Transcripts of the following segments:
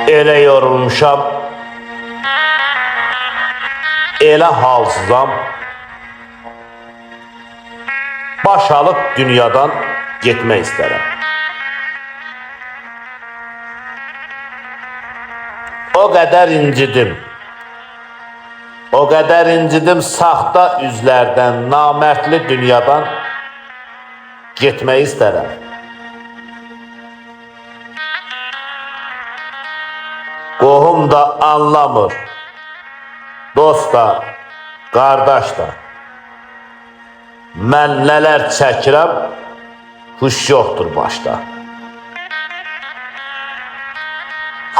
Elə yorulmuşam, elə halsızam. Baş alıb dünyadan getmək istərəm. O qədər incidim saxta üzlərdən, namərdli dünyadan getmək istərəm. Qohum da anlamır, dost da, qardaş da. Mən nələr çəkirəm, huş yoxdur başda.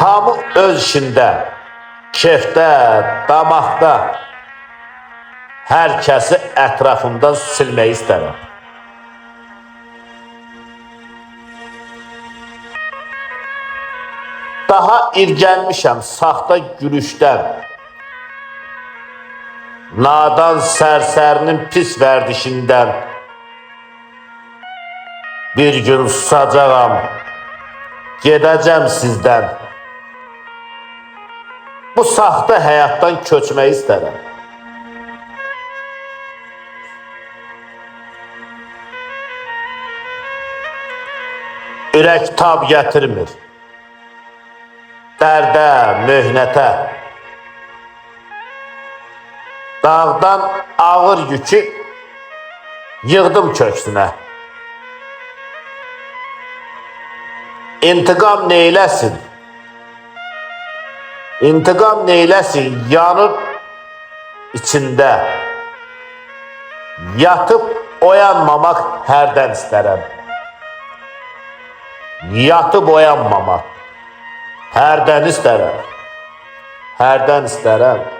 Hamı öz işində, kefdə, damaqda, hər kəsi ətrafımdan silmək istərəm. Daha irgənmişəm saxta gülüşdən, nadan sərsərinin pis vərdişindən. Bir gün susacağam, gedəcəm sizdən. Bu saxta həyatdan köçmək istərəm. Ürək tab gətirmir, dərdə, möhnətə. Dağdan ağır yükü yığdım köksünə. İntiqam neyləsin? İntiqam neyləsin? Yanır içində. Yatıb oyanmamaq hərdən istərəm. Yatıb oyanmamaq hərdən istərəm. Hərdən istərəm.